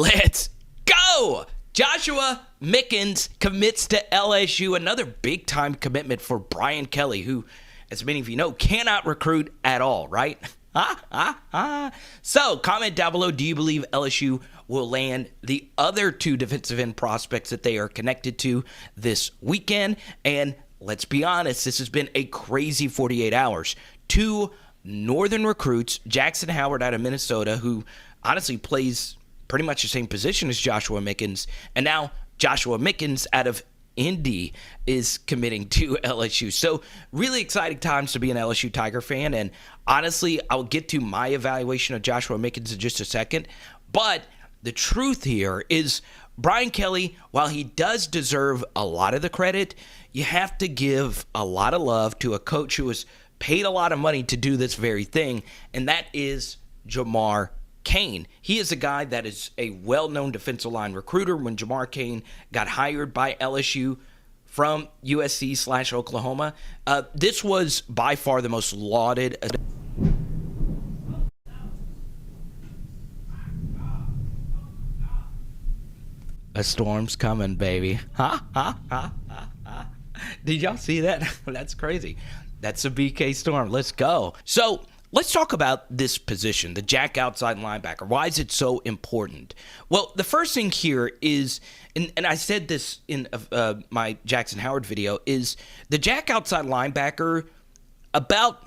Let's go! Joshua Mickens commits to LSU. Another big-time commitment for Brian Kelly, who, as many of you know, cannot recruit at all, right? So, comment down below, do you believe LSU will land the other two defensive end prospects that they are connected to this weekend? And let's be honest, this has been a crazy 48 hours. Two northern recruits, Jackson Howard out of Minnesota, who honestly plays pretty much the same position as Joshua Mickens, and now Joshua Mickens out of Indy is committing to LSU. So really exciting times to be an LSU Tiger fan, and honestly, I'll get to my evaluation of Joshua Mickens in just a second, but the truth here is Brian Kelly, while he does deserve a lot of the credit, you have to give a lot of love to a coach who was paid a lot of money to do this very thing, and that is Jamar Kane. He is a guy that is a well-known defensive line recruiter. When Jamar Kane got hired by LSU from USC/Oklahoma, this was by far the most lauded. A storm's coming, baby. Did y'all see that? That's crazy. That's a BK storm. Let's go. So let's talk about this position, the jack outside linebacker. Why is it so important? Well, the first thing here is, and I said this in my Jackson Howard video, is the jack outside linebacker about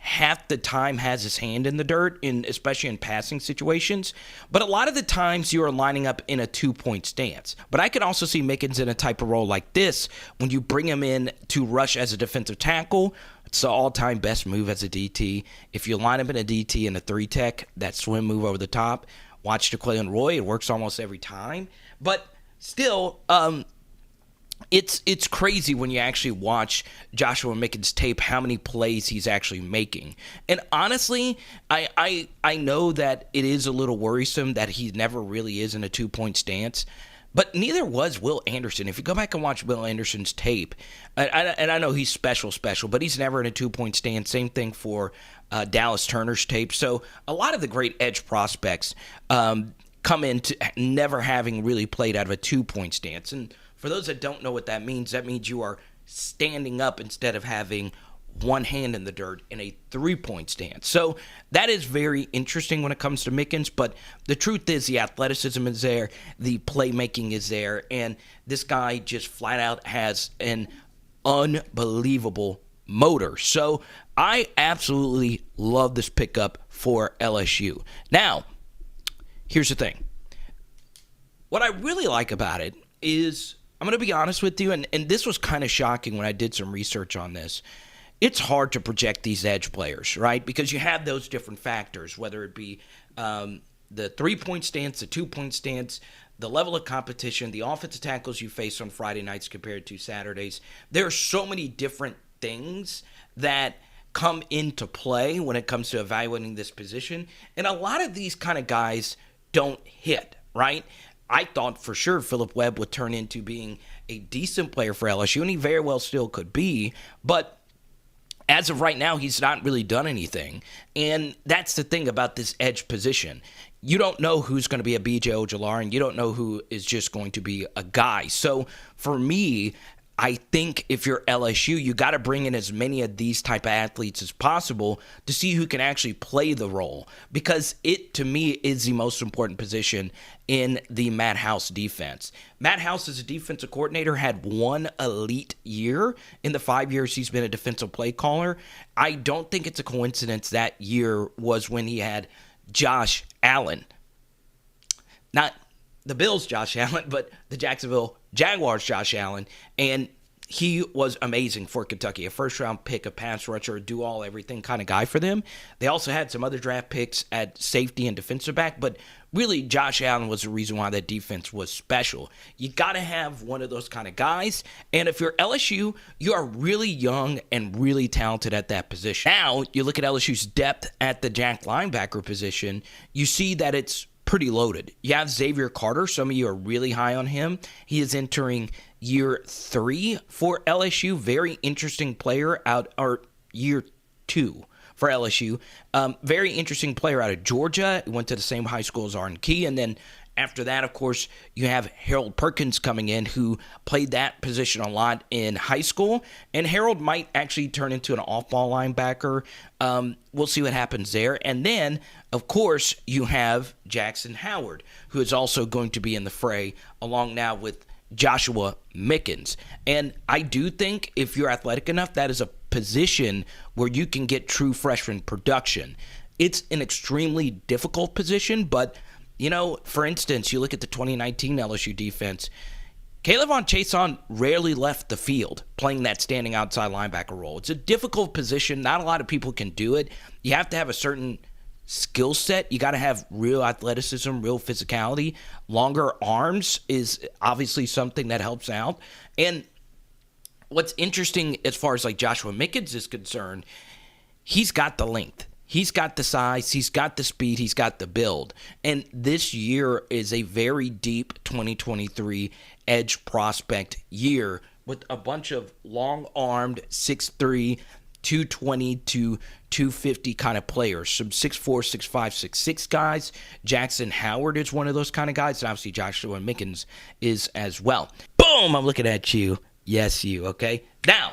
half the time has his hand in the dirt, especially in passing situations. But a lot of the times you are lining up in a two-point stance. But I could also see Mickens in a type of role like this when you bring him in to rush as a defensive tackle. It's the all-time best move as a DT. If you line up in a DT and a three-tech, that swim move over the top, watch DeQuay Roy. It works almost every time. But still, it's crazy when you actually watch Joshua Mickens' tape, how many plays he's actually making. And honestly, I know that it is a little worrisome that he never really is in a two-point stance. But neither was Will Anderson. If you go back and watch Will Anderson's tape, and I know he's special, but he's never in a two-point stance. Same thing for Dallas Turner's tape. So a lot of the great edge prospects come into never having really played out of a two-point stance. And for those that don't know what that means you are standing up instead of having one hand in the dirt in a three-point stance. So that is very interesting when it comes to Mickens, but the truth is the athleticism is there, the playmaking is there, and this guy just flat out has an unbelievable motor. So I absolutely love this pickup for LSU. Now, here's the thing. What I really like about it is, I'm going to be honest with you, and this was kind of shocking when I did some research on this. It's hard to project these edge players, right? Because you have those different factors, whether it be the three-point stance, the two-point stance, the level of competition, the offensive tackles you face on Friday nights compared to Saturdays. There are so many different things that come into play when it comes to evaluating this position. And a lot of these kind of guys don't hit, right? I thought for sure Philip Webb would turn into being a decent player for LSU, and he very well still could be, but as of right now, he's not really done anything. And that's the thing about this edge position. You don't know who's going to be a B.J. Ojulari, and you don't know who is just going to be a guy. So for me, I think if you're LSU, you got to bring in as many of these type of athletes as possible to see who can actually play the role, because it, to me, is the most important position in the Matt House defense. Matt House, as a defensive coordinator, had one elite year in the 5 years he's been a defensive play caller. I don't think it's a coincidence that year was when he had Josh Allen. Not the Bills' Josh Allen, but the Jacksonville Jaguars' Josh Allen, and he was amazing for Kentucky. A first-round pick, a pass rusher, do-all, everything kind of guy for them. They also had some other draft picks at safety and defensive back, but really Josh Allen was the reason why that defense was special. You got to have one of those kind of guys, and if you're LSU, you are really young and really talented at that position. Now, you look at LSU's depth at the jack linebacker position, you see that it's pretty loaded. You have Xavier Carter. Some of you are really high on him. He is entering year 3 for LSU. Very interesting player or year 2 for LSU. Very interesting player out of Georgia. He went to the same high school as Arden Key. And then After that, of course, you have Harold Perkins coming in, who played that position a lot in high school. And Harold might actually turn into an off-ball linebacker. We'll see what happens there. And then, of course, you have Jackson Howard, who is also going to be in the fray, along now with Joshua Mickens. And I do think if you're athletic enough, that is a position where you can get true freshman production. It's an extremely difficult position, but for instance, you look at the 2019 LSU defense, K'Lavon Chaisson rarely left the field playing that standing outside linebacker role. It's a difficult position. Not a lot of people can do it. You have to have a certain skill set. You got to have real athleticism, real physicality. Longer arms is obviously something that helps out. And what's interesting as far as like Joshua Mickens is concerned, he's got the length. He's got the size, he's got the speed, he's got the build. And this year is a very deep 2023 edge prospect year with a bunch of long-armed 6'3", 220 to 250 kind of players. Some 6'4", 6'5", 6'6 guys. Jackson Howard is one of those kind of guys. And obviously Joshua Mickens is as well. Boom! I'm looking at you. Yes, you. Okay? Now,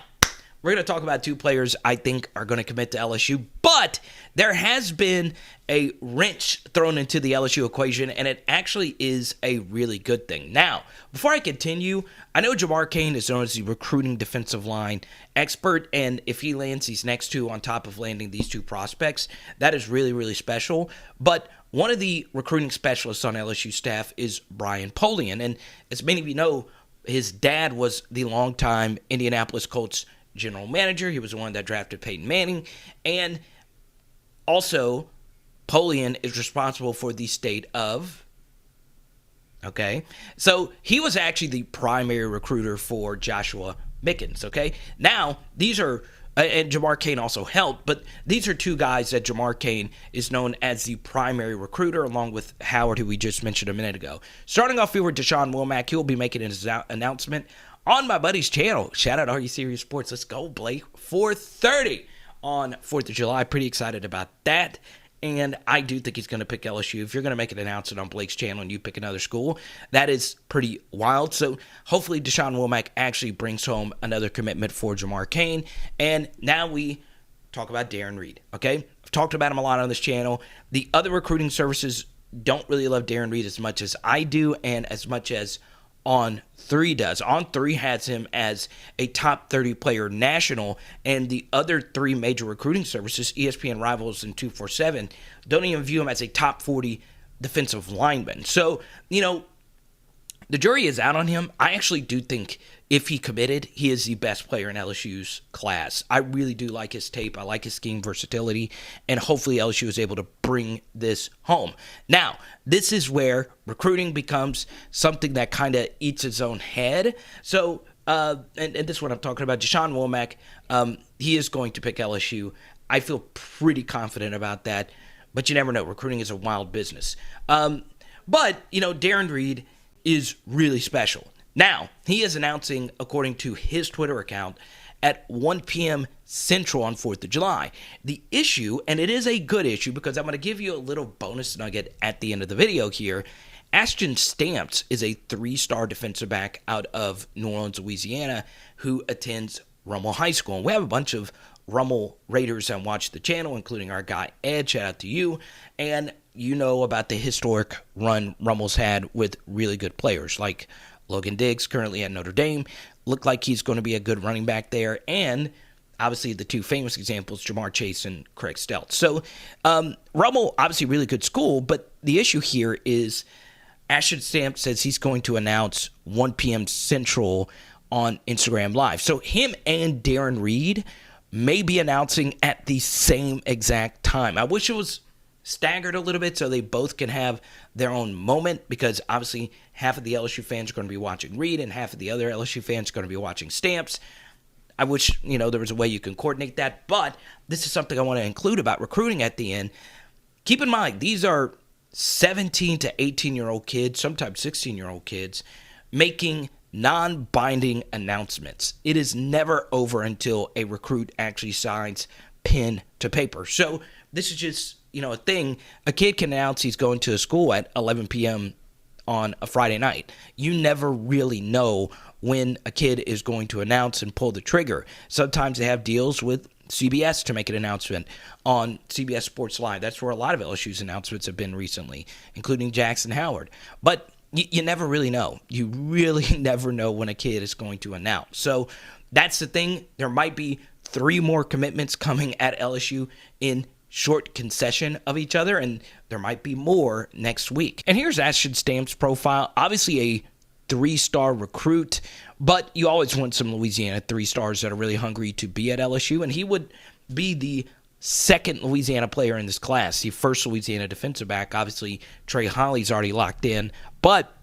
we're going to talk about two players I think are going to commit to LSU, but there has been a wrench thrown into the LSU equation, and it actually is a really good thing. Now, before I continue, I know Jamar Kane is known as the recruiting defensive line expert, and if he lands these next two on top of landing these two prospects, that is really, really special. But one of the recruiting specialists on LSU staff is Brian Polian, and as many of you know, his dad was the longtime Indianapolis Colts general manager. He was the one that drafted Peyton Manning. And also, Polian is responsible for the state of... Okay? So, he was actually the primary recruiter for Joshua Mickens. Okay? Now, these are... and Jamar Kane also helped, but these are two guys that Jamar Kane is known as the primary recruiter, along with Howard, who we just mentioned a minute ago. Starting off here with Deshaun Womack, he will be making his announcement on my buddy's channel. Shout out Are You Serious Sports. Let's go, Blake. 4:30 on 4th of July. Pretty excited about that. And I do think he's going to pick LSU. If you're going to make an announcement on Blake's channel and you pick another school, that is pretty wild. So hopefully Deshaun Womack actually brings home another commitment for Jamar Kane. And now we talk about Darren Reed, okay? I've talked about him a lot on this channel. The other recruiting services don't really love Darren Reed as much as I do and as much as On3 does. On3 has him as a top 30 player national, and the other three major recruiting services, ESPN, Rivals, and 247, don't even view him as a top 40 defensive lineman. So, the jury is out on him. I actually do think if he committed, he is the best player in LSU's class. I really do like his tape. I like his scheme versatility, and hopefully LSU is able to bring this home. Now, this is where recruiting becomes something that kind of eats its own head. So, and this is what I'm talking about. Deshaun Womack, he is going to pick LSU. I feel pretty confident about that, but you never know. Recruiting is a wild business. But, Darren Reed is really special. Now, he is announcing, according to his Twitter account, at 1 p.m. Central on 4th of July. The issue, and it is a good issue because I'm going to give you a little bonus nugget at the end of the video here. Ashton Stamps is a 3-star defensive back out of New Orleans, Louisiana, who attends Rummel High School. And we have a bunch of Rummel Raiders that watch the channel, including our guy Ed. Shout out to you. And you know about the historic run Rummel's had with really good players like Logan Diggs, currently at Notre Dame. Looked like he's going to be a good running back there. And obviously the two famous examples, Jamar Chase and Craig Stelz. So Rummel, obviously really good school, but the issue here is Ashton Stamp says he's going to announce 1 p.m. Central on Instagram Live. So him and Darren Reed may be announcing at the same exact time. I wish it was staggered a little bit so they both can have their own moment, because obviously half of the LSU fans are going to be watching Reed and half of the other LSU fans are going to be watching Stamps. I wish, there was a way you can coordinate that, but this is something I want to include about recruiting at the end. Keep in mind, these are 17 to 18-year-old kids, sometimes 16-year-old kids, making non-binding announcements. It is never over until a recruit actually signs pen to paper. So this is just, a thing. A kid can announce he's going to a school at 11 p.m. on a Friday night. You never really know when a kid is going to announce and pull the trigger. Sometimes they have deals with CBS to make an announcement on CBS Sports Live. That's where a lot of LSU's announcements have been recently, including Jackson Howard. But you never really know. You really never know when a kid is going to announce. So that's the thing. There might be 3 more commitments coming at LSU in short concession of each other, and there might be more next week. And here's Ashton Stamp's profile. Obviously a 3-star recruit, but you always want some Louisiana 3-stars that are really hungry to be at LSU, and he would be the second Louisiana player in this class, the first Louisiana defensive back. Obviously, Trey Holly's already locked in, but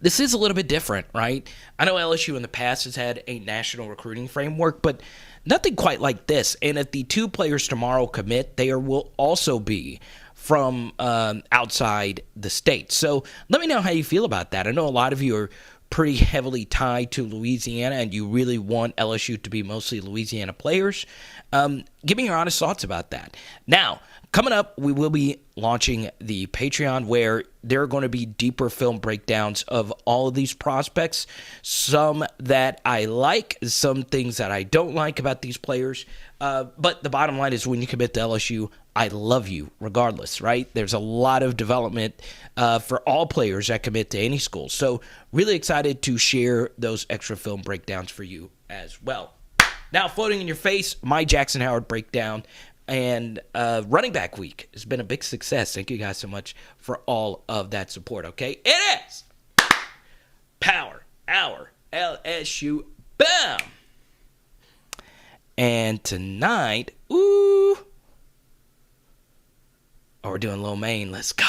this is a little bit different, right? I know LSU in the past has had a national recruiting framework, but nothing quite like this. And if the 2 players tomorrow commit, they will also be from outside the state. So let me know how you feel about that. I know a lot of you are pretty heavily tied to Louisiana, and you really want LSU to be mostly Louisiana players. Give me your honest thoughts about that. Now, coming up, we will be launching the Patreon, where there are going to be deeper film breakdowns of all of these prospects, some that I like, some things that I don't like about these players. But the bottom line is, when you commit to LSU, I love you regardless, right? There's a lot of development for all players that commit to any school. So really excited to share those extra film breakdowns for you as well. Now, floating in your face, my Jackson Howard breakdown and running back week has been a big success. Thank you guys so much for all of that support, okay? It is Power Hour LSU. Bam! And tonight, we're doing Lil Maine. Let's go.